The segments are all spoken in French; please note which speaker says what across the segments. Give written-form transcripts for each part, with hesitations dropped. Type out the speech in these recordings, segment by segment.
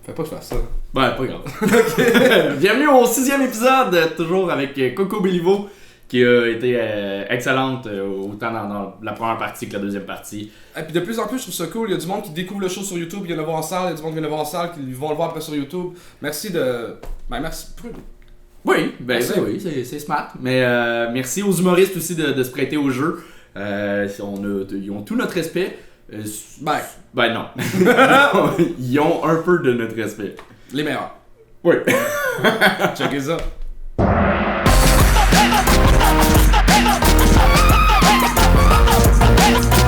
Speaker 1: Fais pas que je fasse ça.
Speaker 2: Ouais, pas grave. Bienvenue au 6e épisode, toujours avec Coco Béliveau, qui a été excellente autant dans la première partie que la deuxième partie.
Speaker 1: Et puis de plus en plus, je trouve ça cool. Il y a du monde qui découvre le show sur YouTube, il vient le voir en salle, il y a du monde qui vient le voir en salle, qui vont le voir après sur YouTube. Merci de. Ben, merci.
Speaker 2: Oui, oui, c'est smart. Mais merci aux humoristes aussi de se prêter au jeu. Ils ont tout notre respect. Ben non. Ils ont un peu de notre respect.
Speaker 1: Les meilleurs.
Speaker 2: Oui.
Speaker 1: Checkez ça.
Speaker 3: On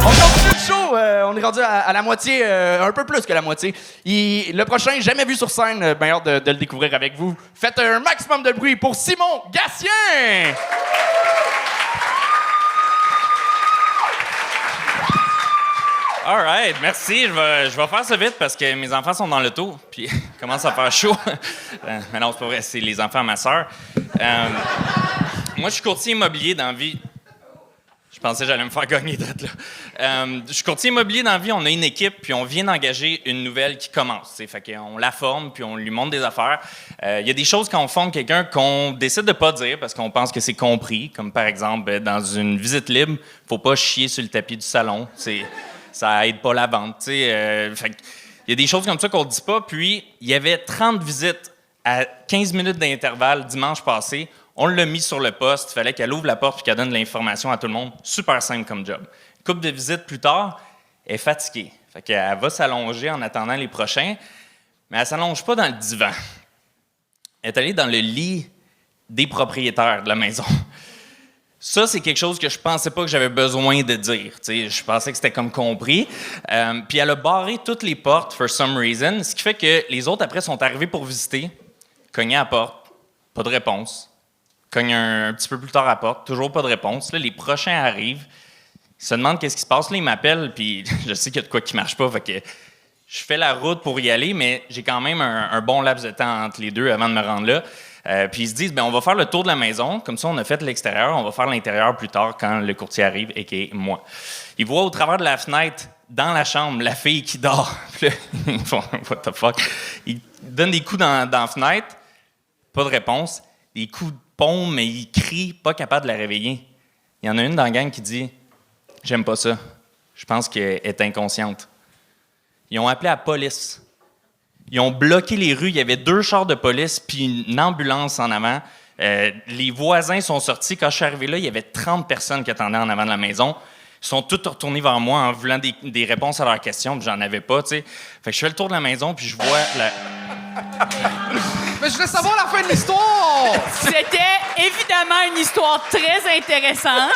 Speaker 3: continue le show, on est rendu à la moitié, un peu plus que la moitié. Le prochain, jamais vu sur scène, bien hâte de le découvrir avec vous. Faites un maximum de bruit pour Simon Gatien!
Speaker 4: Alright, merci. Je vais faire ça vite parce que mes enfants sont dans l'auto, puis commence à faire chaud. Mais non, c'est pas vrai, c'est les enfants à ma sœur. Moi, je suis courtier immobilier dans la vie. Je pensais que j'allais me faire gagner d'être là. Je suis courtier immobilier dans la vie. On a une équipe, puis on vient d'engager une nouvelle qui commence. Fait qu'on la forme, puis on lui montre des affaires. Il y a des choses quand on forme quelqu'un qu'on décide de pas dire parce qu'on pense que c'est compris. Comme par exemple, dans une visite libre, faut pas chier sur le tapis du salon. Ça aide pas la vente. Il y a des choses comme ça qu'on ne dit pas. Puis, il y avait 30 visites à 15 minutes d'intervalle dimanche passé. On l'a mis sur le poste. Il fallait qu'elle ouvre la porte et qu'elle donne de l'information à tout le monde. Super simple comme job. Couple de visites plus tard, elle est fatiguée. Fait qu'elle va s'allonger en attendant les prochains. Mais elle ne s'allonge pas dans le divan. Elle est allée dans le lit des propriétaires de la maison. Ça, c'est quelque chose que je pensais pas que j'avais besoin de dire. Je pensais que c'était comme compris. Puis elle a barré toutes les portes, for some reason, ce qui fait que les autres, après, sont arrivés pour visiter, cognaient à la porte, pas de réponse. Cognent un petit peu plus tard à la porte, toujours pas de réponse. Là, les prochains arrivent, ils se demandent qu'est-ce qui se passe. Là, ils m'appellent, puis je sais qu'il y a de quoi qui marche pas. Fait que je fais la route pour y aller, mais j'ai quand même un bon laps de temps entre les deux avant de me rendre là. Puis ils se disent, on va faire le tour de la maison. Comme ça, on a fait l'extérieur. On va faire l'intérieur plus tard quand le courtier arrive, a.k.a. moi. Ils voient au travers de la fenêtre, dans la chambre, la fille qui dort. Puis là, ils font, what the fuck? Ils donnent des coups dans la fenêtre. Pas de réponse. Des coups de paume, mais ils crient, pas capable de la réveiller. Il y en a une dans la gang qui dit, j'aime pas ça. Je pense qu'elle est inconsciente. Ils ont appelé la police. Ils ont bloqué les rues. Il y avait 2 chars de police puis une ambulance en avant. Les voisins sont sortis. Quand je suis arrivé là, il y avait 30 personnes qui attendaient en avant de la maison. Ils sont tous retournés vers moi en voulant des réponses à leurs questions, puis j'en avais pas, tu sais. Fait que je fais le tour de la maison, puis je vois la...
Speaker 3: Mais je voulais savoir la fin de l'histoire!
Speaker 5: C'était évidemment une histoire très intéressante.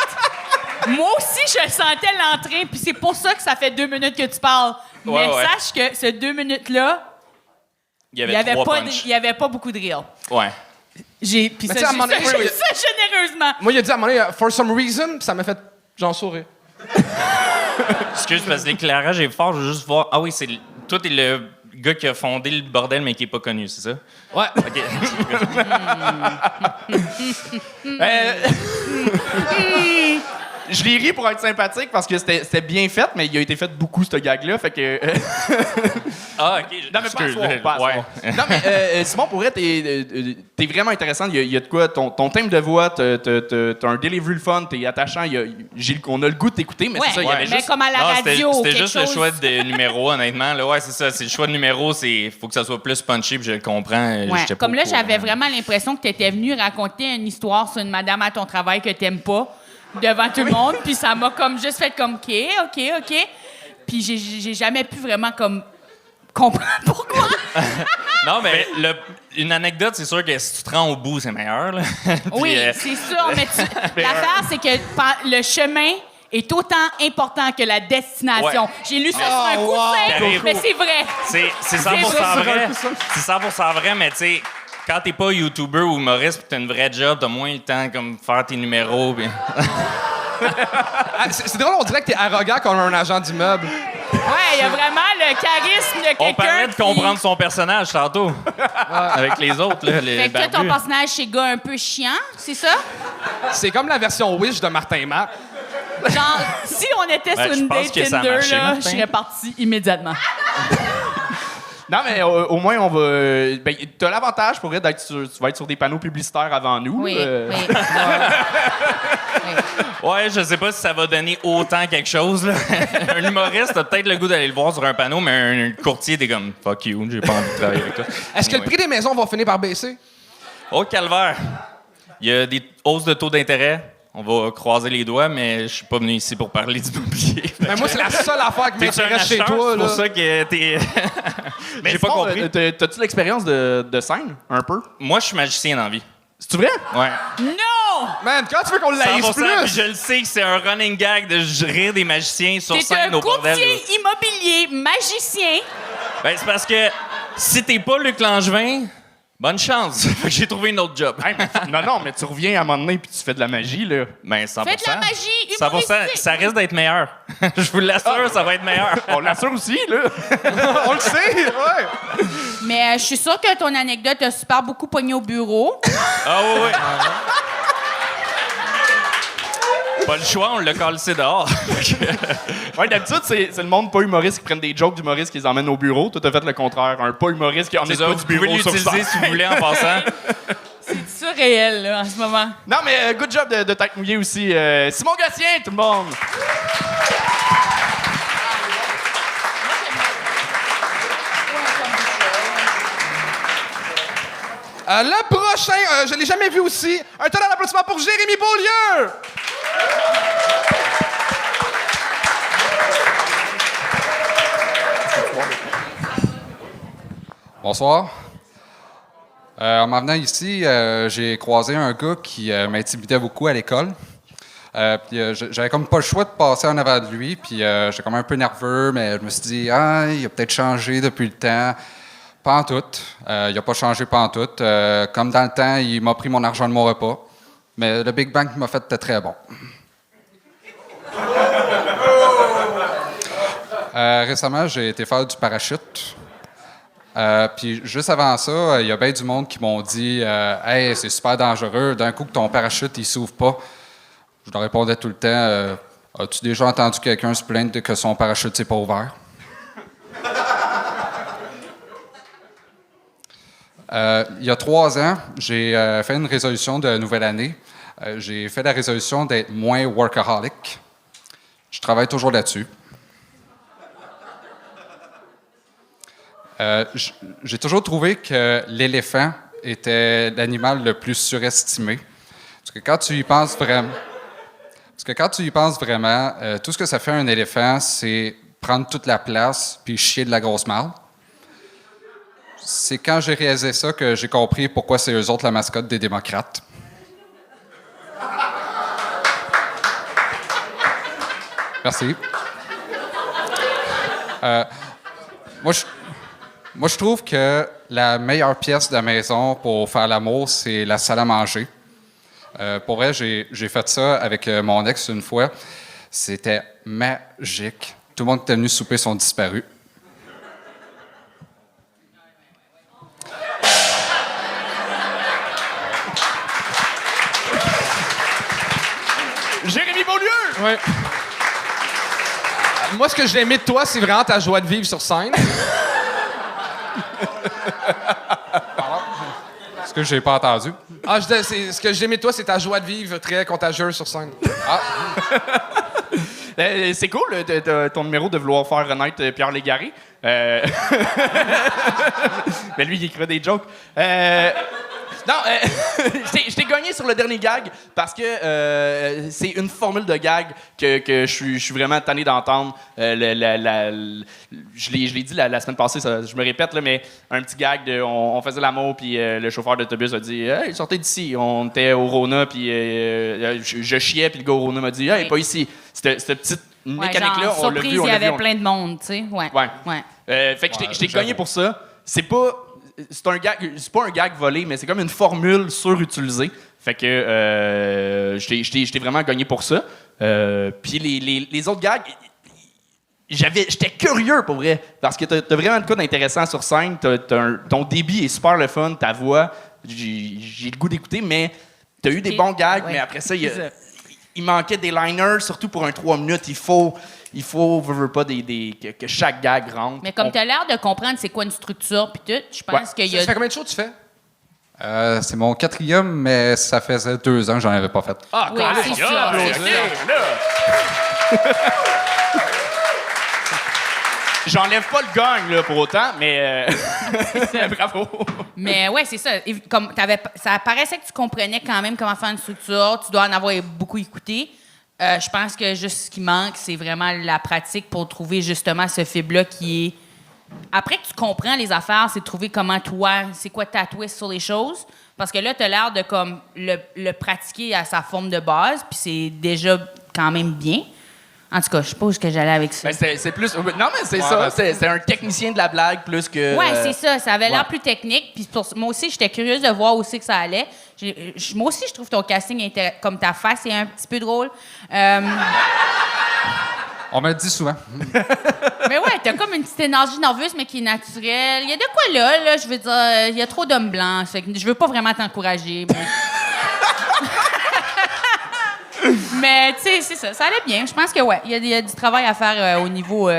Speaker 5: Moi aussi, je sentais l'entrain, puis c'est pour ça que ça fait 2 minutes que tu parles. Mais sache que ces 2 minutes-là, il y avait pas beaucoup de rire.
Speaker 4: Ouais.
Speaker 5: Puis ça, j'ai ça généreusement.
Speaker 3: Moi, il a dit à un moment donné, for some reason, pis ça m'a fait genre sourire.
Speaker 4: Excuse, parce que l'éclairage est fort, je veux juste voir... Ah oui, toi, t'es le gars qui a fondé le bordel, mais qui est pas connu, c'est ça?
Speaker 3: Ouais.
Speaker 4: OK.
Speaker 3: Je l'ai ri pour être sympathique parce que c'était bien fait, mais il a été fait beaucoup, ce gag-là, fait que...
Speaker 4: Ah, OK.
Speaker 3: Non, mais pas à soir, pas à soir. Non, mais Simon, pour vrai, t'es vraiment intéressant. Il y a de quoi, ton thème de voix, t'as un delivery le fun, t'es attachant. On a le goût de t'écouter, mais c'est ça, il y avait
Speaker 5: mais
Speaker 3: juste...
Speaker 5: comme à la radio,
Speaker 4: c'était juste le choix de numéro, honnêtement. Là, ouais, c'est ça. C'est le choix de numéro, faut que ça soit plus punchy, puis je le comprends.
Speaker 5: Ouais. Comme là, j'avais vraiment l'impression que t'étais venu raconter une histoire sur une madame à ton travail que t'aimes pas devant tout le monde, puis ça m'a comme juste fait comme OK. Puis j'ai jamais pu vraiment comme comprendre pourquoi.
Speaker 4: Non, mais une anecdote, c'est sûr que si tu te rends au bout, c'est meilleur. Là.
Speaker 5: Oui, c'est sûr, mais l'affaire, c'est que le chemin est autant important que la destination. Ouais. J'ai lu ça sur un coussin, mais c'est vrai.
Speaker 4: C'est 100% vrai. C'est 100% vrai, mais tu sais, quand t'es pas YouTuber ou humoriste pis t'as une vraie job, t'as moins le temps comme faire tes numéros. Pis...
Speaker 3: c'est drôle, on dirait que t'es arrogant comme un agent d'immeuble.
Speaker 5: Ouais, il y a vraiment le charisme de quelqu'un.
Speaker 4: On parlait de comprendre son personnage tantôt. Avec les autres, là, les
Speaker 5: fait que toi, ton personnage, c'est gars un peu chiant, c'est ça?
Speaker 3: C'est comme la version Wish de Martin Matt.
Speaker 5: Genre, si on était sur une date Tinder, là, je serais parti immédiatement.
Speaker 3: Non, mais au moins, on va. Ben, t'as l'avantage pour être tu vas être sur des panneaux publicitaires avant nous.
Speaker 5: Oui,
Speaker 3: là.
Speaker 5: oui.
Speaker 4: Ouais, je sais pas si ça va donner autant quelque chose, là. Un humoriste a peut-être le goût d'aller le voir sur un panneau, mais un courtier, t'es comme « fuck you, j'ai pas envie de travailler avec toi ».
Speaker 1: Est-ce que le prix des maisons va finir par baisser?
Speaker 4: Oh, calvaire! Il y a des hausses de taux d'intérêt. On va croiser les doigts, mais je suis pas venu ici pour parler d'immobilier.
Speaker 1: Mais moi, c'est la seule affaire qui
Speaker 4: T'es-tu un
Speaker 1: m'intéresse chez
Speaker 4: acheteur?
Speaker 1: toi.
Speaker 4: C'est pour
Speaker 1: Là.
Speaker 4: ça que t'es...
Speaker 3: Mais
Speaker 4: J'ai pas
Speaker 3: sinon,
Speaker 4: compris.
Speaker 3: T'as-tu l'expérience de scène, un peu?
Speaker 4: Moi, je suis magicien dans la vie.
Speaker 3: C'est-tu vrai?
Speaker 4: Ouais.
Speaker 5: Non!
Speaker 1: Man, quand tu veux qu'on l'aïsse
Speaker 4: 100%, puis
Speaker 1: plus?
Speaker 4: je le sais que c'est un running gag de rire des magiciens sur
Speaker 5: T'es
Speaker 4: scène
Speaker 5: un
Speaker 4: au bordel.
Speaker 5: courtier
Speaker 4: là.
Speaker 5: immobilier, magicien.
Speaker 4: Ben, c'est parce que si t'es pas Luc Langevin, bonne chance. Fait que j'ai trouvé une autre job.
Speaker 3: Non, mais tu reviens à un moment donné puis tu fais de la magie, là.
Speaker 4: Ben, 100%.
Speaker 5: Faites la magie
Speaker 4: 100%,
Speaker 5: humoristique.
Speaker 4: ça risque d'être meilleur. Je vous l'assure, ça va être meilleur.
Speaker 3: On l'assure aussi, là.
Speaker 1: On le sait, ouais.
Speaker 5: Mais je suis sûre que ton anecdote a super beaucoup pogné au bureau.
Speaker 4: Ah oui, oui. Pas le choix, on l'a calcé dehors.
Speaker 3: Ouais, d'habitude, c'est le monde pas humoriste qui prennent des jokes d'humoristes qui les emmènent au bureau. Toi, t'as fait le contraire. Un pas humoriste qui emmène
Speaker 4: C'est ça,
Speaker 3: pas
Speaker 4: vous
Speaker 3: du
Speaker 4: pouvez
Speaker 3: bureau sur
Speaker 4: l'utiliser
Speaker 3: scène.
Speaker 4: si vous voulez en passant.
Speaker 5: C'est surréel, là, en ce moment.
Speaker 3: Non, mais good job de tête mouillée aussi. Simon Gatien, tout le monde.
Speaker 1: Le prochain, je l'ai jamais vu aussi. Un tonnerre d'applaudissements pour Jérémy Beaulieu.
Speaker 6: Bonsoir. En m'en venant ici, j'ai croisé un gars qui m'intimidait beaucoup à l'école. J'avais comme pas le choix de passer en avant de lui, puis j'étais comme un peu nerveux, mais je me suis dit, ah, il a peut-être changé depuis le temps. Pas en tout. Il a pas changé pas en tout. Comme dans le temps, il m'a pris mon argent de mon repas. Mais le Big Bang qu'il m'a fait était très bon. Récemment, j'ai été faire du parachute. Puis juste avant ça, il y a bien du monde qui m'ont dit hey, c'est super dangereux, d'un coup que ton parachute il s'ouvre pas. Je leur répondais tout le temps as-tu déjà entendu quelqu'un se plaindre que son parachute s'est pas ouvert? Il y a 3 ans, j'ai fait une résolution de nouvelle année. J'ai fait la résolution d'être moins workaholic. Je travaille toujours là-dessus. J'ai toujours trouvé que l'éléphant était l'animal le plus surestimé. Parce que quand tu y penses vraiment, tout ce que ça fait un éléphant, c'est prendre toute la place puis chier de la grosse malle. C'est quand j'ai réalisé ça que j'ai compris pourquoi c'est eux autres la mascotte des démocrates. Merci. Moi, je trouve que la meilleure pièce de la maison pour faire l'amour, c'est la salle à manger. Pour vrai, j'ai fait ça avec mon ex une fois. C'était magique. Tout le monde qui était venu souper sont disparus.
Speaker 3: Jérémy Beaulieu!
Speaker 1: Ouais. Moi, ce que j'ai aimé de toi, c'est vraiment ta joie de vivre sur scène.
Speaker 6: Ce que j'ai pas entendu.
Speaker 1: Ah, ce que j'ai aimé de toi, c'est ta joie de vivre très contagieuse sur scène.
Speaker 3: C'est cool, ton numéro de vouloir faire renaître Pierre Légaré. Mais lui, il écrivait des jokes. Non, je t'ai gagné sur le dernier gag parce que c'est une formule de gag que je suis vraiment tanné d'entendre. Je l'ai dit la semaine passée, je me répète, là, mais un petit gag de on faisait l'amour, puis le chauffeur d'autobus a dit « Hey, sortez d'ici ». On était au Rona, puis je chiais, puis le gars au Rona m'a dit « Hey, pas ici ». Cette petite mécanique-là,
Speaker 5: genre,
Speaker 3: on l'a
Speaker 5: surprise,
Speaker 3: vu, on
Speaker 5: il y
Speaker 3: l'a vu.
Speaker 5: avait plein de monde, tu sais. Ouais.
Speaker 3: Fait que je t'ai gagné pour ça. C'est pas un gag, c'est pas un gag volé, mais c'est comme une formule surutilisée. Fait que je t'ai vraiment gagné pour ça. Puis les autres gags, j'étais curieux pour vrai, parce que t'as vraiment de quoi d'intéressant sur scène. Ton débit est super le fun, ta voix, j'ai le goût d'écouter, mais t'as eu des bons gags, mais après ça, il manquait des liners, surtout pour un 3 minutes. Il faut il faut, veux pas, que chaque gag rentre.
Speaker 5: Mais comme tu as l'air de comprendre c'est quoi une structure puis tout, je pense qu'il y a...
Speaker 1: Ça fait combien de shows tu fais?
Speaker 6: C'est mon 4e, mais ça faisait 2 ans que j'en avais pas fait.
Speaker 3: Ah,
Speaker 5: Oui, c'est ça.
Speaker 3: J'enlève pas le gang, là, pour autant, mais... Bravo.
Speaker 5: Mais ouais, c'est ça. Comme ça paraissait que tu comprenais quand même comment faire une structure. Tu dois en avoir beaucoup écouté. Je pense que juste ce qui manque, c'est vraiment la pratique pour trouver justement ce fibre-là qui est... Après que tu comprends les affaires, c'est de trouver comment toi, c'est quoi ta twist sur les choses. Parce que là, tu as l'air de comme le pratiquer à sa forme de base, puis c'est déjà quand même bien. En tout cas, je sais pas où j'allais avec ça.
Speaker 3: Ben, c'est plus... Non, mais c'est ça. C'est un technicien de la blague plus que...
Speaker 5: Ouais, c'est ça. Ça avait l'air
Speaker 3: ouais.
Speaker 5: plus technique. Puis moi aussi, j'étais curieuse de voir où c'est que ça allait. Moi aussi, je trouve ton casting comme ta face est un petit peu drôle.
Speaker 6: On me le dit souvent.
Speaker 5: Mais ouais, t'as comme une petite énergie nerveuse, mais qui est naturelle. Il y a de quoi là, je veux dire, il y a trop d'hommes blancs. Fait que je veux pas vraiment t'encourager, mais... Mais, tu sais, c'est ça. Ça allait bien. Je pense que, ouais, il y a du travail à faire au niveau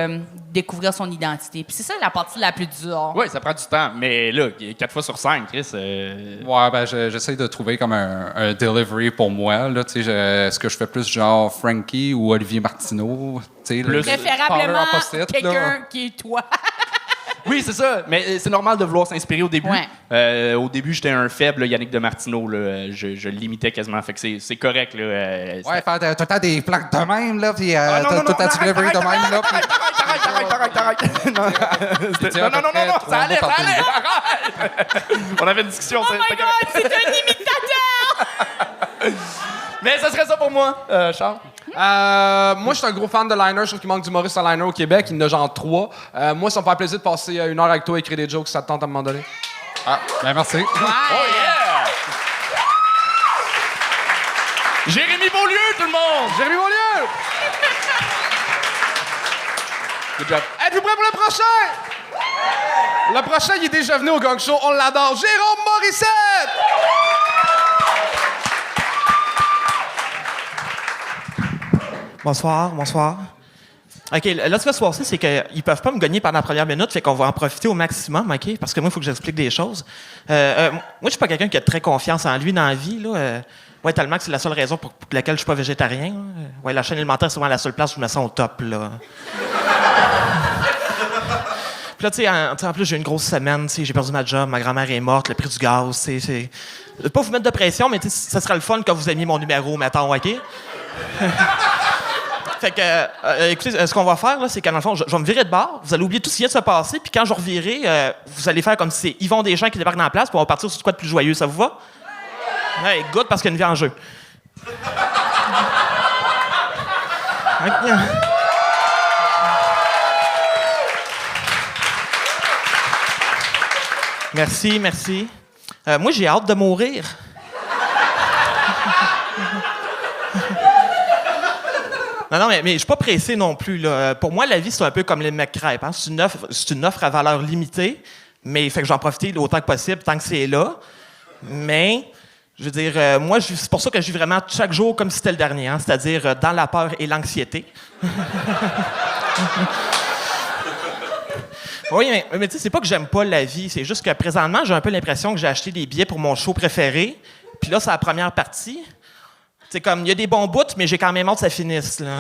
Speaker 5: découvrir son identité. Puis c'est ça la partie la plus dure.
Speaker 3: Oui, ça prend du temps. Mais là, 4 fois sur 5, Chris...
Speaker 6: Ouais, ben j'essaie de trouver comme un delivery pour moi. Là, tu sais, est-ce que je fais plus genre Frankie ou Olivier Martineau? Tu sais,
Speaker 5: Préférablement quelqu'un qui est toi.
Speaker 3: Oui, c'est ça. Mais c'est normal de vouloir s'inspirer au début.
Speaker 5: Ouais.
Speaker 3: Au début, j'étais un faible Yannick de Martineau. Là. Je l'imitais quasiment. Fait que c'est correct. Là.
Speaker 6: Ouais, faire tout le temps des plaques de même, là, puis
Speaker 3: non,
Speaker 6: tout ta delivery de même, là. puis-
Speaker 3: Arrête. Non, ça allait. Arrête. On avait une discussion.
Speaker 5: Oh my God, c'est un imitateur!
Speaker 3: Mais ça serait ça pour moi, Charles.
Speaker 1: Moi, je suis un gros fan de liner. Je trouve qu'il manque d'humoristes à liner au Québec. Il y en a genre 3. Moi, ça me fait plaisir de passer 1 heure avec toi et écrire des jokes si ça te tente à un moment donné.
Speaker 6: Ah, ben merci.
Speaker 3: Oh yeah! Jérémy Beaulieu, tout le monde!
Speaker 1: Jérémy Beaulieu!
Speaker 3: Good job.
Speaker 1: Êtes-vous prêts pour le prochain? Le prochain, il est déjà venu au Gang Show. On l'adore. Jérôme Morissette!
Speaker 7: Bonsoir. OK, là, ce qui va se passer, c'est qu'ils peuvent pas me gagner pendant la première minute, fait qu'on va en profiter au maximum, OK? Parce que moi, il faut que j'explique des choses. Moi, je suis pas quelqu'un qui a très confiance en lui dans la vie, là. Ouais, tellement que c'est la seule raison pour laquelle je suis pas végétarien. Là. Ouais, la chaîne alimentaire, c'est vraiment la seule place où je me sens au top, là. Puis là, tu sais, en plus, j'ai eu une grosse semaine, tu sais, j'ai perdu ma job, ma grand-mère est morte, le prix du gaz, c'est... Je veux pas vous mettre de pression, mais ça serait le fun que vous aimiez mon numéro, mettons, OK? Fait que, écoutez, ce qu'on va faire, là, c'est qu'à dans le fond, je vais me virer de bord, vous allez oublier tout ce qui vient de se passer, puis quand je revirerai, vous allez faire comme si c'est Yvon Deschamps qui débarque dans la place, puis on va partir sur quoi de plus joyeux, ça vous va? Ouais, good, parce qu'il y a une vie en jeu. Merci. Moi, j'ai hâte de mourir. Non, mais je suis pas pressé non plus. Là. Pour moi, la vie, c'est un peu comme les McCrêpes. Hein? C'est une offre à valeur limitée, mais fait que j'en profite autant que possible tant que c'est là. Mais, je veux dire, moi, c'est pour ça que je vis vraiment chaque jour comme si c'était le dernier, hein? C'est-à-dire dans la peur et l'anxiété. Oui, mais tu sais, c'est pas que j'aime pas la vie, c'est juste que présentement, j'ai un peu l'impression que j'ai acheté des billets pour mon show préféré, puis là, c'est la première partie. C'est comme, il y a des bons bouts, mais j'ai quand même hâte que ça finisse, là.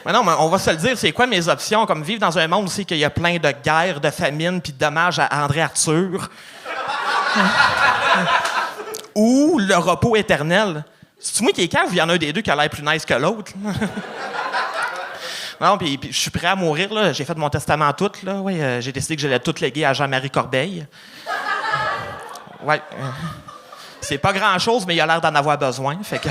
Speaker 7: Mais non, mais on va se le dire, c'est quoi mes options? Comme vivre dans un monde aussi qu'il y a plein de guerres, de famines, puis de dommages à André Arthur. Ou le repos éternel. C'est-tu moi qui est cave ou il y en a un des deux qui a l'air plus nice que l'autre? Non, puis je suis prêt à mourir, là. J'ai fait mon testament tout, là. Oui, j'ai décidé que j'allais tout léguer à Jean-Marie Corbeil. Ouais. C'est pas grand-chose, mais il a l'air d'en avoir besoin, fait que...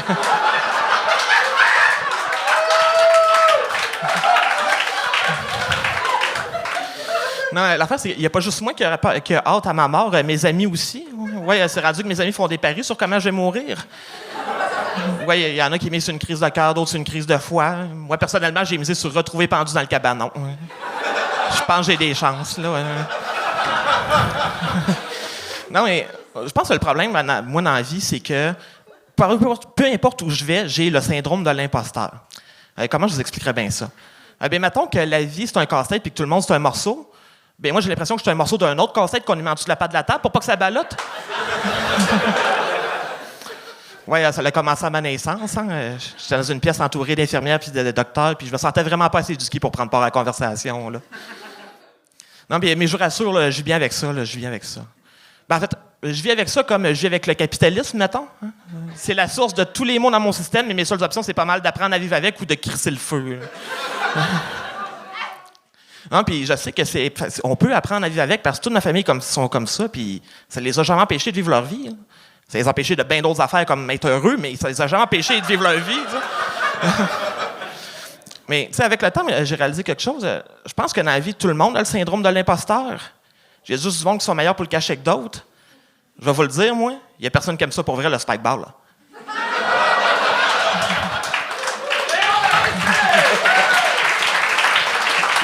Speaker 7: Non, l'affaire, c'est qu'il n'y a pas juste moi qui a hâte à ma mort, mes amis aussi. Oui, c'est rendu que mes amis font des paris sur comment je vais mourir. Oui, il y en a qui misent sur une crise de cœur, d'autres sur une crise de foie. Moi, personnellement, j'ai misé sur retrouver pendu dans le cabanon. Je pense que j'ai des chances, là. Non, mais je pense que le problème, moi, dans la vie, c'est que peu importe où je vais, j'ai le syndrome de l'imposteur. Comment je vous expliquerais bien ça? Mettons que la vie, c'est un casse-tête puis que tout le monde, c'est un morceau. Moi, j'ai l'impression que je suis un morceau d'un autre casse-tête qu'on lui met en dessous de la patte de la table pour pas que ça ballotte. Oui, ça a commencé à ma naissance. Hein. J'étais dans une pièce entourée d'infirmières puis de docteurs, puis je me sentais vraiment pas assez du ski pour prendre part à la conversation. Là. Non, mais je vous rassure, là, je vis bien avec ça. Là, je vis avec ça. En fait, je vis avec ça comme je vis avec le capitalisme, mettons. Hein. C'est la source de tous les mots dans mon système, mais mes seules options, c'est pas mal d'apprendre à vivre avec ou de crisser le feu. Non, puis je sais que on peut apprendre à vivre avec parce que toute ma famille sont comme ça, puis ça les a jamais empêchés de vivre leur vie. Hein. Ça les a empêchés de bien d'autres affaires comme être heureux, mais ça les a jamais empêchés de vivre leur vie. Mais tu sais, avec le temps, j'ai réalisé quelque chose. Je pense que dans la vie, tout le monde a le syndrome de l'imposteur. J'ai juste du monde qui sont meilleurs pour le cacher que d'autres. Je vais vous le dire, moi, il n'y a personne qui aime ça pour vrai, le spike ball. Là.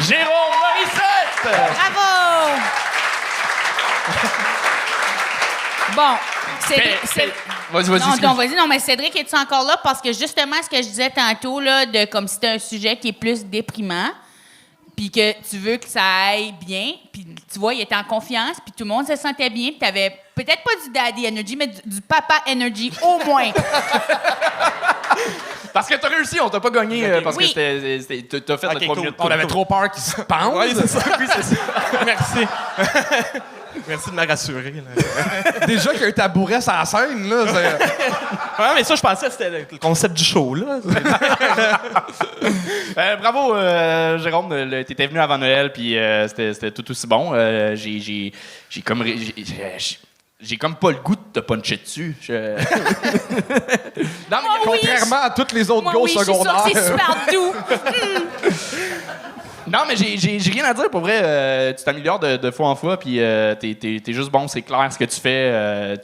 Speaker 7: Jérôme Morissette!
Speaker 5: Bravo! Bon, Cédric,
Speaker 1: Vas-y.
Speaker 5: non, mais Cédric, es-tu encore là? Parce que justement, ce que je disais tantôt, là, de comme si c'était un sujet qui est plus déprimant, puis que tu veux que ça aille bien, puis tu vois, il était en confiance, puis tout le monde se sentait bien, puis t'avais peut-être pas du daddy energy, mais du papa energy, au moins.
Speaker 3: Parce que t'as réussi, on t'a pas gagné parce
Speaker 5: Oui.
Speaker 3: que t'as fait le 3 minutes.
Speaker 1: On avait trop peur qu'il se pende.
Speaker 7: Oui, c'est ça. Merci. Merci de me rassurer. Là.
Speaker 1: Déjà qu'il y a un tabouret sur la scène, là.
Speaker 7: Ouais, mais ça, je pensais que c'était le concept du show, là.
Speaker 3: Bravo, Jérôme. T'étais venu avant Noël, puis c'était tout aussi bon. J'ai comme pas le goût de te puncher dessus.
Speaker 1: Non, mais contrairement à toutes les autres
Speaker 5: Moi,
Speaker 1: gosses
Speaker 5: oui,
Speaker 1: secondaires.
Speaker 5: je suis sûre, c'est super doux.
Speaker 3: Non, mais j'ai rien à dire, pour vrai. Tu t'améliores de fois en fois, puis t'es juste bon, c'est clair ce que tu fais.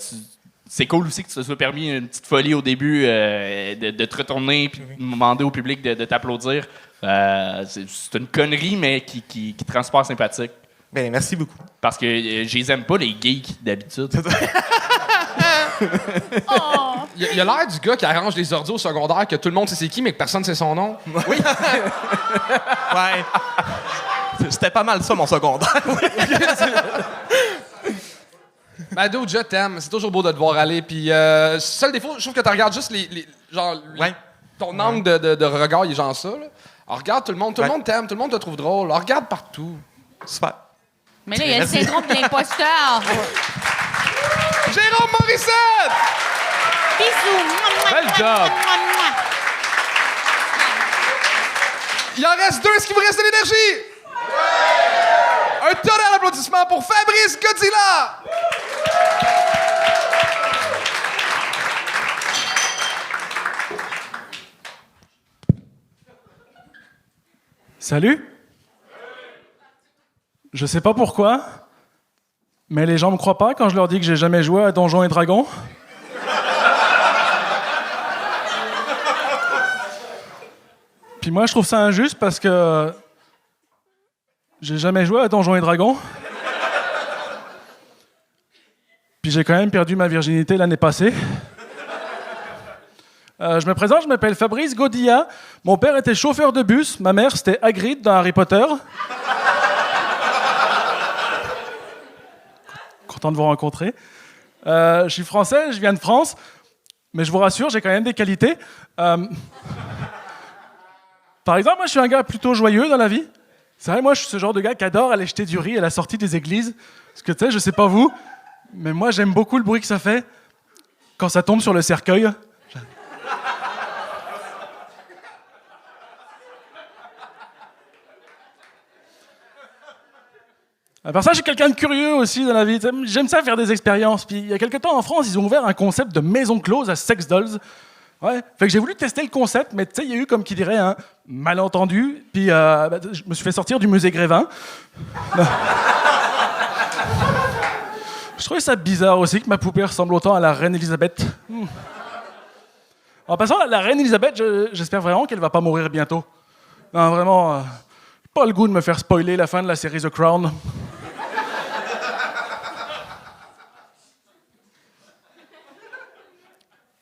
Speaker 3: C'est cool aussi que tu te sois permis une petite folie au début, de te retourner puis de demander au public de t'applaudir. C'est une connerie, mais qui te rend super sympathique.
Speaker 7: Ben, merci beaucoup.
Speaker 3: Parce que je les aime pas, les geeks, d'habitude.
Speaker 1: Il a l'air du gars qui arrange les ordi au secondaire, que tout le monde sait c'est qui, mais que personne sait son nom.
Speaker 7: Oui. Ouais. C'était pas mal ça, mon secondaire.
Speaker 1: Ben, dude, je t'aime. C'est toujours beau de te voir aller. Puis, seul défaut, je trouve que tu regardes juste ton angle de regard, il est genre ça. Là. Alors, regarde tout le monde. Tout le monde t'aime. Tout le monde te trouve drôle. Alors, regarde partout.
Speaker 7: Super.
Speaker 5: Mais là, il y a le syndrome de l'imposteur.
Speaker 1: Jérôme Morissette!
Speaker 5: Bisous.
Speaker 1: Bel job. Il en reste 2. Est-ce qu'il vous reste de l'énergie? Un tonnerre d'applaudissements pour Fabrice Godilla!
Speaker 8: Salut. Je sais pas pourquoi, mais les gens me croient pas quand je leur dis que j'ai jamais joué à Donjons et Dragons. Puis moi, je trouve ça injuste parce que j'ai jamais joué à Donjons et Dragons. Puis j'ai quand même perdu ma virginité l'année passée. Je me présente, je m'appelle Fabrice Godilla. Mon père était chauffeur de bus, ma mère c'était Hagrid dans Harry Potter. Content de vous rencontrer. Je suis français, je viens de France, mais je vous rassure, j'ai quand même des qualités. Par exemple, moi je suis un gars plutôt joyeux dans la vie. C'est vrai, moi je suis ce genre de gars qui adore aller jeter du riz à la sortie des églises. Parce que tu sais, je sais pas vous, mais moi j'aime beaucoup le bruit que ça fait quand ça tombe sur le cercueil. À part ça, je suis quelqu'un de curieux aussi dans la vie. J'aime ça faire des expériences. Puis il y a quelques temps en France, ils ont ouvert un concept de maison close à Sex Dolls. Ouais. Fait que j'ai voulu tester le concept, mais tu sais, il y a eu comme qui dirait un malentendu. Puis je me suis fait sortir du musée Grévin. Je trouvais ça bizarre aussi que ma poupée ressemble autant à la reine Elisabeth. En passant, la reine Elisabeth, j'espère vraiment qu'elle va pas mourir bientôt. Non, vraiment, pas le goût de me faire spoiler la fin de la série The Crown.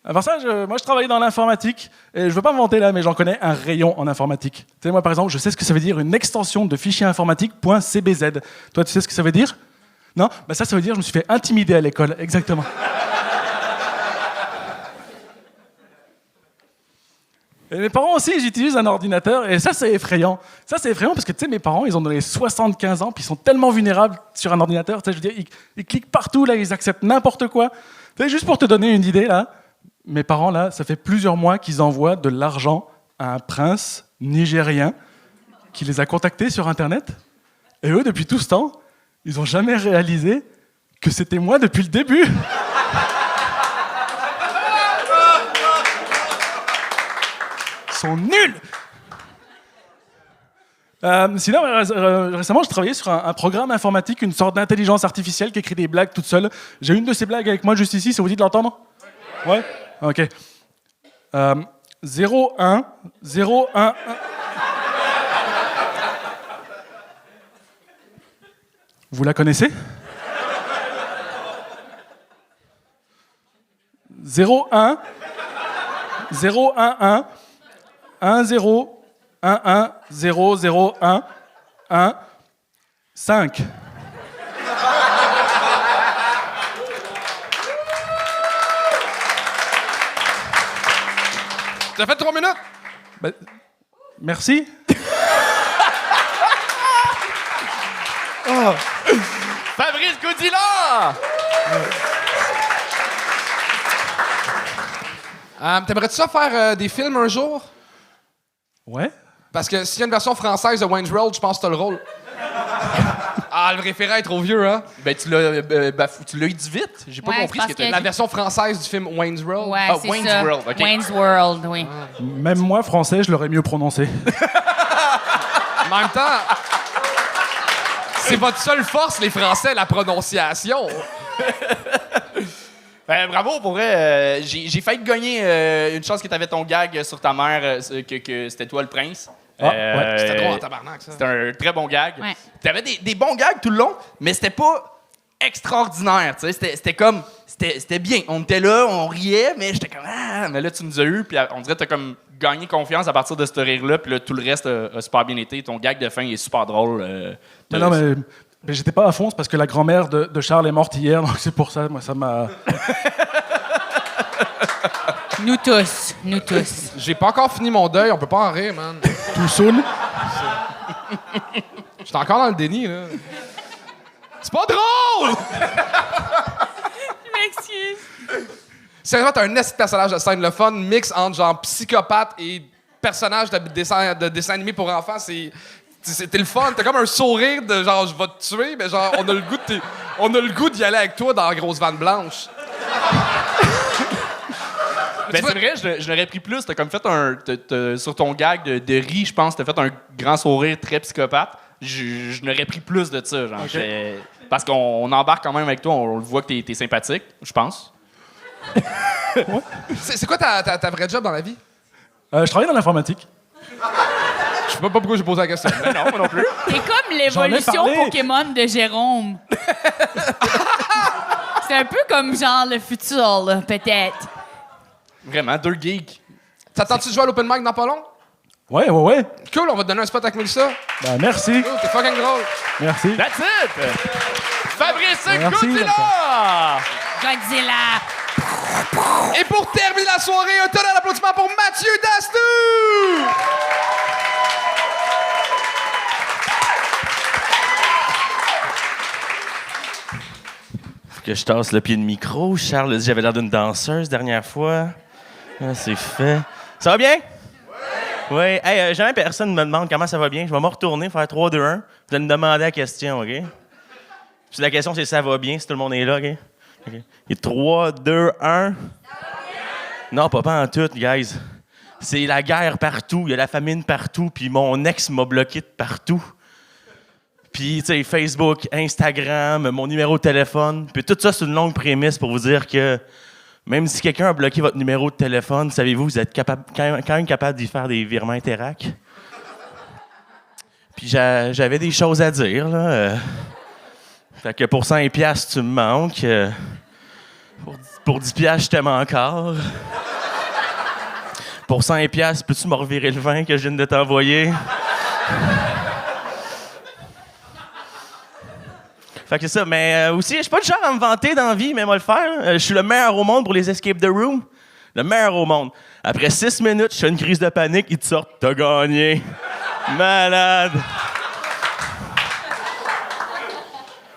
Speaker 8: Avant ça, moi, je travaillais dans l'informatique. Et je veux pas me vanter là, mais j'en connais un rayon en informatique. Tu sais, moi, par exemple, je sais ce que ça veut dire une extension de fichier informatique .cbz. Toi, tu sais ce que ça veut dire? Non? Bah ça veut dire que je me suis fait intimider à l'école. Exactement. Et mes parents aussi, ils utilisent un ordinateur. Et ça, c'est effrayant. Ça, c'est effrayant parce que, tu sais, mes parents, ils ont donné 75 ans, puis ils sont tellement vulnérables sur un ordinateur. Tu sais, je veux dire, ils cliquent partout, là, ils acceptent n'importe quoi. Tu sais, juste pour te donner une idée, là, mes parents, là, ça fait plusieurs mois qu'ils envoient de l'argent à un prince nigérien qui les a contactés sur Internet. Et eux, depuis tout ce temps, ils n'ont jamais réalisé que c'était moi depuis le début. Ils sont nuls! Sinon, récemment, je travaillais sur un programme informatique, une sorte d'intelligence artificielle qui écrit des blagues toute seule. J'ai une de ces blagues avec moi juste ici, ça vous dit de l'entendre? Ouais? Ok. 0, 1, 0, 1, 1. Vous la connaissez? 0, 1, 0, 1, 1, 1, 0, 1, 1, 0, 0, 1, 1, 5.
Speaker 1: T'as fait 3 minutes?
Speaker 8: Ben, merci.
Speaker 3: Fabrice Godilla!
Speaker 1: T'aimerais-tu ça faire des films un jour?
Speaker 8: Ouais.
Speaker 1: Parce que s'il y a une version française de Wayne's World, je pense que t'as le rôle. Ah, le référent est trop vieux, hein?
Speaker 3: Ben, tu l'as dit vite. J'ai pas
Speaker 5: Ouais,
Speaker 3: compris
Speaker 5: c'est
Speaker 3: ce que
Speaker 5: parce
Speaker 3: t'as
Speaker 1: La
Speaker 3: dit.
Speaker 1: version française du film Wayne's World.
Speaker 5: Ouais,
Speaker 3: Ah,
Speaker 5: c'est
Speaker 3: Wayne's
Speaker 5: ça.
Speaker 3: World, ok.
Speaker 5: Wayne's World, oui.
Speaker 8: Même moi, français, je l'aurais mieux prononcé.
Speaker 1: En même temps, c'est votre seule force, les Français, la prononciation.
Speaker 3: Ben, bravo, pour vrai. J'ai failli te gagner une chance que t'avais ton gag sur ta mère, que c'était toi le prince.
Speaker 8: ouais,
Speaker 1: C'était drôle en tabarnak, ça.
Speaker 3: C'était un très bon gag.
Speaker 5: Ouais.
Speaker 3: T'avais des bons gags tout le long, mais c'était pas extraordinaire, tu sais. C'était comme... C'était bien. On était là, on riait, mais j'étais comme... Ah, mais là, tu nous as eu, puis on dirait que t'as comme gagné confiance à partir de ce rire-là, puis là, tout le reste a super bien été. Ton gag de fin est super drôle.
Speaker 8: Mais non, mais j'étais pas à fond, c'est parce que la grand-mère de Charles est morte hier, donc c'est pour ça, moi, ça m'a...
Speaker 5: Nous tous, nous tous.
Speaker 1: J'ai pas encore fini mon deuil, on peut pas en rire, man.
Speaker 8: Tout saoul.
Speaker 1: J'étais encore dans le déni, là. C'est pas drôle!
Speaker 5: Je m'excuse.
Speaker 1: Sérieusement, t'as un esti de personnage de scène le fun, mix entre genre psychopathe et personnage de dessin animé pour enfants, c'était le fun. T'as comme un sourire de genre je vais te tuer, mais genre on a le goût d'y aller avec toi dans la grosse vanne blanche.
Speaker 3: Ben, c'est vrai, je l'aurais pris plus. T'as comme fait sur ton gag de riz, je pense, t'as fait un grand sourire très psychopathe. Je l'aurais pris plus de ça, genre.
Speaker 8: Okay.
Speaker 3: Parce qu'on embarque quand même avec toi, on le voit que t'es sympathique, je pense.
Speaker 1: C'est quoi ta vraie job dans la vie?
Speaker 8: Je travaille dans l'informatique.
Speaker 1: Je sais pas pourquoi j'ai posé la question.
Speaker 3: Ben non, moi non plus.
Speaker 5: C'est comme l'évolution
Speaker 8: parlé.
Speaker 5: Pokémon de Jérôme. C'est un peu comme genre le futur, là, peut-être.
Speaker 3: Vraiment, 2 geeks.
Speaker 1: T'attends-tu de jouer à l'open mic dans pas long?
Speaker 8: Ouais, ouais, ouais.
Speaker 1: Cool, on va te donner un spot avec Mélissa.
Speaker 8: Ben, merci.
Speaker 1: Cool, t'es fucking drôle.
Speaker 8: Merci.
Speaker 3: That's it! Fabrice
Speaker 8: Merci,
Speaker 3: Godilla!
Speaker 5: Godzilla.
Speaker 1: Et pour terminer la soirée, un tonnerre d'applaudissements pour Mathieu Dastou!
Speaker 9: Que je tasse le pied de micro. Charles a dit que j'avais l'air d'une danseuse dernière fois. Ah, c'est fait. Ça va bien? Oui. Hey, jamais personne me demande comment ça va bien. Je vais me retourner, faire 3, 2, 1. Vous allez me demander la question, OK? Puis la question, c'est ça va bien, si tout le monde est là, OK? OK. Et 3, 2, 1. Non, pas en tout, guys. C'est la guerre partout. Il y a la famine partout. Puis mon ex m'a bloqué de partout. Puis, tu sais, Facebook, Instagram, mon numéro de téléphone. Puis tout ça, c'est une longue prémisse pour vous dire que même si quelqu'un a bloqué votre numéro de téléphone, savez-vous, vous êtes quand même capable d'y faire des virements Interac. Puis j'avais des choses à dire, là. Fait que pour 100$, tu me manques. Pour 10$, je t'aime encore. Pour 100$, peux-tu me revirer le vin que je viens de t'envoyer? Fait que c'est ça, mais aussi, je suis pas le genre à me vanter dans la vie, mais moi le faire. Je suis le meilleur au monde pour les escape the room. Le meilleur au monde. Après 6 minutes, je fais une crise de panique, ils te sortent, t'as gagné. Malade.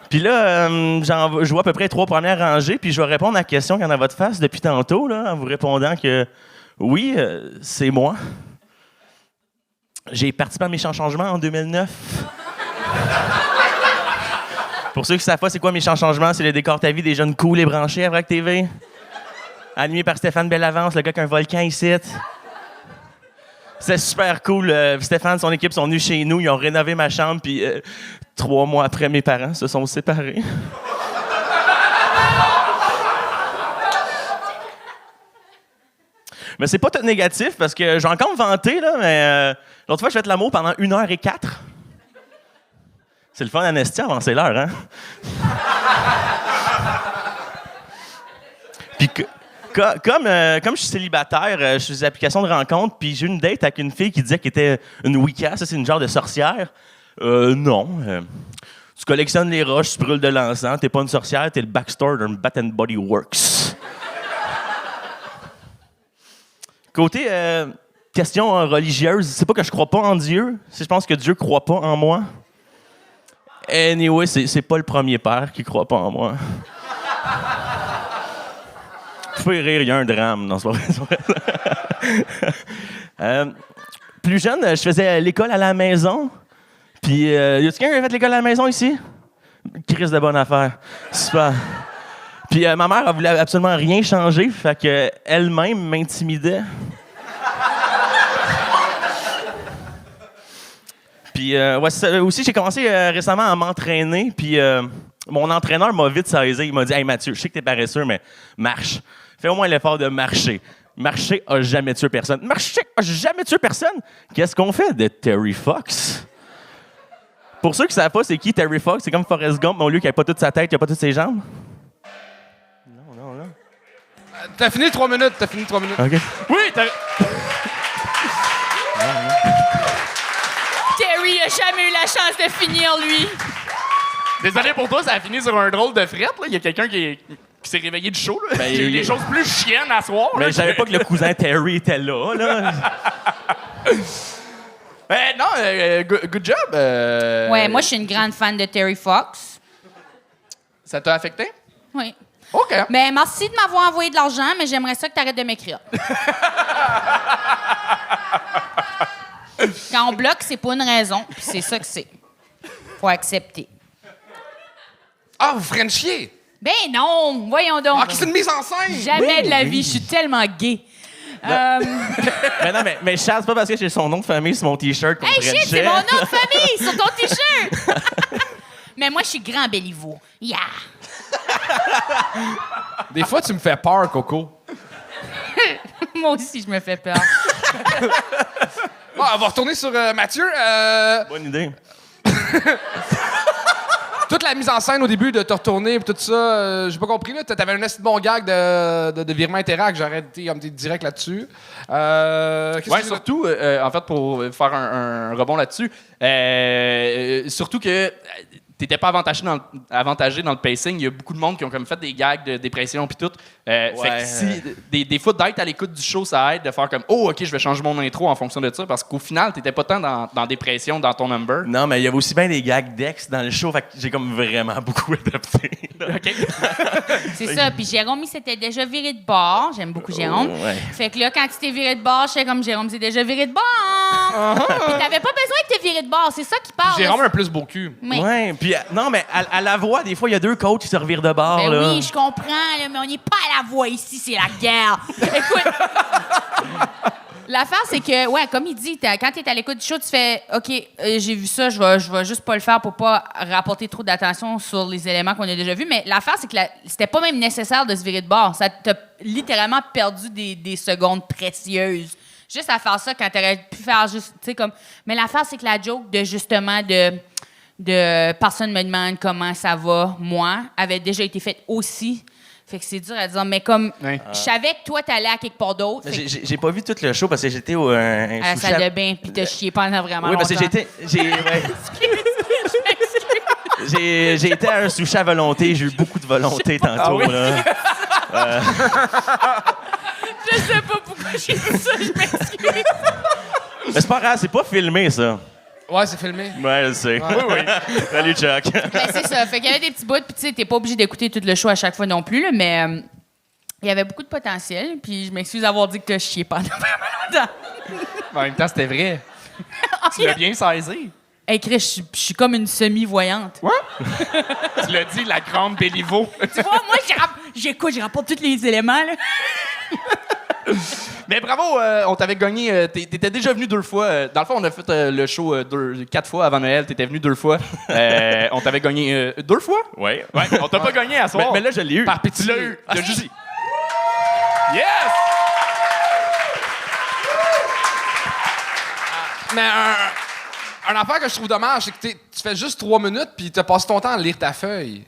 Speaker 9: Puis là, je vois à peu près 3 premières rangées, puis je vais répondre à la question qu'il y en a à votre face depuis tantôt, là, en vous répondant que oui, c'est moi. J'ai participé à Méchants Changements en 2009. Pour ceux qui ne savent pas c'est quoi Méchants Changements, c'est le décor ta vie des jeunes cool et branchés à Vrac TV. Animé par Stéphane Bellavance, le gars qui a un volcan ici. C'est super cool. Stéphane et son équipe sont venus chez nous, ils ont rénové ma chambre, puis 3 mois après, mes parents se sont séparés. Mais c'est pas tout négatif, parce que j'ai encore me vanter, là, mais l'autre fois, je fait l'amour pendant 1h04. C'est le fun d'Anastia, avancer l'heure, hein? Puis comme je suis célibataire, je suis sur des applications de rencontre, puis j'ai eu une date avec une fille qui disait qu'elle était une Wicca, ça c'est une genre de sorcière. Non. Tu collectionnes les roches, tu brûles de l'encens, t'es pas une sorcière, t'es le backstore d'un Bat and Body Works. Côté question religieuse, c'est pas que je crois pas en Dieu, c'est je pense que Dieu croit pas en moi. Anyway, c'est pas le premier père qui croit pas en moi. Faut y rire, il y a un drame dans ce moment. Plus jeune, je faisais l'école à la maison. Puis, y a-t-il quelqu'un qui a fait l'école à la maison ici? Crise de bonne affaire. Super. Puis, ma mère, elle voulait absolument rien changer, fait qu'elle-même m'intimidait. Puis, aussi, j'ai commencé récemment à m'entraîner, puis mon entraîneur m'a vite saisi. Il m'a dit « Hey Mathieu, je sais que t'es paresseux, mais marche. Fais au moins l'effort de marcher. Marcher a jamais tué personne. Marcher a jamais tué personne. Qu'est-ce qu'on fait de Terry Fox? » Pour ceux qui ne savent pas, c'est qui Terry Fox? C'est comme Forrest Gump, mais au lieu qu'il n'ait pas toute sa tête, il n'a pas toutes ses jambes. Non.
Speaker 1: T'as fini 3 minutes,
Speaker 9: OK.
Speaker 3: Oui,
Speaker 5: Terry a jamais eu la chance de finir, lui.
Speaker 3: Désolé pour toi, ça a fini sur un drôle de frette. Là. Il y a quelqu'un qui s'est réveillé du show. Là. J'ai eu des choses plus chiennes à soir.
Speaker 9: Mais je savais pas que le cousin Terry était là.
Speaker 3: Good job.
Speaker 5: Ouais, moi, je suis une grande fan de Terry Fox.
Speaker 3: Ça t'a affecté?
Speaker 5: Oui.
Speaker 3: OK.
Speaker 5: Mais merci de m'avoir envoyé de l'argent, mais j'aimerais ça que tu arrêtes de m'écrire. Quand on bloque, c'est pas une raison, puis c'est ça que c'est. Faut accepter.
Speaker 1: Ah, vous frenchiez?
Speaker 5: Ben non, voyons donc.
Speaker 1: Ah, c'est une mise en scène!
Speaker 5: Jamais de la vie, je suis tellement gay.
Speaker 9: Mais non, mais Charles, c'est pas parce que j'ai son nom de famille sur mon T-shirt qu'on
Speaker 5: Hey
Speaker 9: frenchait.
Speaker 5: shit, c'est mon nom de famille sur ton T-shirt! Mais moi, je suis grand Béliveau. Yeah!
Speaker 1: Des fois, tu me fais peur, Coco.
Speaker 5: Moi aussi, je me fais peur.
Speaker 1: Bon, on va retourner sur Mathieu.
Speaker 9: Bonne idée.
Speaker 1: Toute la mise en scène au début de te retourner et tout ça, j'ai pas compris. Là, t'avais un assez bon gag de virement Interact. J'aurais été comme direct là-dessus.
Speaker 3: Ouais, surtout, en fait, pour faire un rebond là-dessus, surtout que t'étais pas avantagé dans le pacing. Il y a beaucoup de monde qui ont comme fait des gags de dépression puis tout. Fait que si, des fois, d'être à l'écoute du show, ça aide de faire comme « Oh, OK, je vais changer mon intro en fonction de ça. » Parce qu'au final, t'étais pas tant dans dépression dans ton number.
Speaker 9: Non, mais il y avait aussi bien des gags d'ex dans le show, fait que j'ai comme vraiment beaucoup adapté.
Speaker 3: OK.
Speaker 5: C'est ça. Puis Jérôme, il s'était déjà viré de bord. J'aime beaucoup Jérôme.
Speaker 9: Ouais.
Speaker 5: Fait que là, quand tu t'es viré de bord, j'étais comme Jérôme s'est déjà viré de bord. Puis t'avais pas besoin de te virer de bord. C'est ça qui parle.
Speaker 1: Jérôme a un plus beau cul.
Speaker 5: Oui.
Speaker 9: Ouais, puis non, mais à la voix, des fois, il y a 2 coachs qui se revirent de bord.
Speaker 5: Ben
Speaker 9: là.
Speaker 5: oui, je comprends, là, mais on n'est pas à la voix ici, c'est la guerre. Écoute, l'affaire, c'est que, ouais, comme il dit, quand tu es à l'écoute du show, tu fais OK, j'ai vu ça, je vais juste pas le faire pour pas rapporter trop d'attention sur les éléments qu'on a déjà vus. Mais l'affaire, c'est que c'était pas même nécessaire de se virer de bord. Ça t'a littéralement perdu des secondes précieuses. Juste à faire ça quand t'aurais pu faire juste, tu sais, comme. Mais l'affaire, c'est que la joke de justement de personne me demande comment ça va, moi, avait déjà été faite aussi Fait que c'est dur à dire. Mais comme, je savais que toi, t'allais à quelque part d'autre.
Speaker 9: J'ai pas vu tout le show parce que j'étais au
Speaker 5: à la salle de bain, puis t'as chié pendant vraiment longtemps.
Speaker 9: Oui, parce que j'ai été à un sushi à volonté. J'ai eu beaucoup de volonté tantôt. Là.
Speaker 5: Je sais pas pourquoi j'ai dit ça, je m'excuse.
Speaker 9: Mais c'est pas grave, c'est pas filmé, ça.
Speaker 1: Ouais, c'est filmé.
Speaker 9: Ouais, je sais. Oui. Salut, Chuck.
Speaker 5: Ben, c'est ça. Fait qu'il y avait des petits bouts, puis tu sais, t'es pas obligé d'écouter tout le show à chaque fois non plus, là, mais il y avait beaucoup de potentiel, puis je m'excuse d'avoir dit que t'as chié pendant vraiment longtemps.
Speaker 3: En même temps, c'était vrai. Tu l'as bien saisi.
Speaker 5: Hey, Chris, je suis comme une semi-voyante.
Speaker 3: Tu l'as dit, la grande Béliveau.
Speaker 5: Tu vois, moi, je rapporte tous les éléments, là.
Speaker 3: Mais bravo, on t'avait gagné. T'étais déjà venu 2 fois. Dans le fond, on a fait le show 4 fois avant Noël. T'étais venu 2 fois. On t'avait gagné 2 fois?
Speaker 9: Ouais.
Speaker 3: On t'a pas gagné à soir.
Speaker 9: Mais là, je l'ai eu.
Speaker 3: Par pitié. Tu l'as eu.
Speaker 5: Ah,
Speaker 3: T'as juste dit. Yes!
Speaker 1: Mais un affaire que je trouve dommage, c'est que tu fais juste 3 minutes puis t'as passé ton temps à lire ta feuille.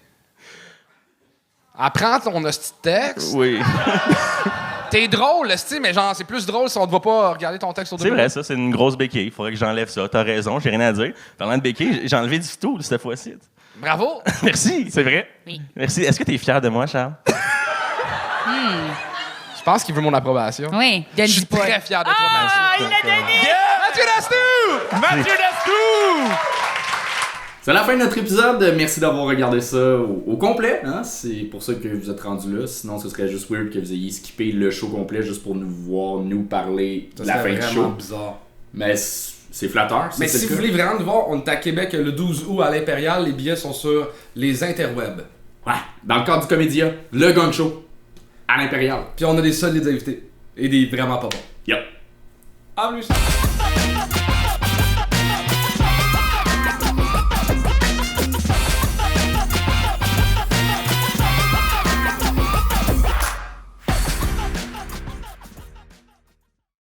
Speaker 1: Apprends ton hostie de texte.
Speaker 9: Oui.
Speaker 1: T'es drôle, hostie, mais genre, c'est plus drôle si on te voit pas regarder ton texte au
Speaker 9: C'est vrai, ça, c'est une grosse béquille. Il faudrait que j'enlève ça. T'as raison, j'ai rien à dire. Parlant de béquille, j'ai enlevé du phyto cette fois-ci.
Speaker 1: Bravo!
Speaker 9: Merci.
Speaker 3: C'est vrai?
Speaker 5: Oui.
Speaker 9: Merci. Est-ce que t'es fier de moi, Charles?
Speaker 1: Je pense qu'il veut mon approbation.
Speaker 5: Oui,
Speaker 1: Je suis
Speaker 5: donne-y pas.
Speaker 1: très fier de toi,
Speaker 5: Ah, il
Speaker 1: Mathieu.
Speaker 5: l'a donné!
Speaker 1: Mathieu Dastou!
Speaker 3: Mathieu Dastou!
Speaker 2: C'est la fin de notre épisode. Merci d'avoir regardé ça au complet. Hein? C'est pour ça que vous êtes rendu là. Sinon, ce serait juste weird que vous ayez skippé le show complet juste pour nous voir, nous parler de la fin du show.
Speaker 1: Bizarre.
Speaker 2: Mais c'est flatteur.
Speaker 1: Mais si vous voulez vraiment nous voir, on est à Québec le 12 août à l'Impérial. Les billets sont sur les interwebs.
Speaker 2: Ouais, dans le cadre du Comédia, le Gun Show, à l'Impérial.
Speaker 1: Puis on a des solides invités. Et des vraiment pas bons.
Speaker 2: Yep.
Speaker 1: À plus!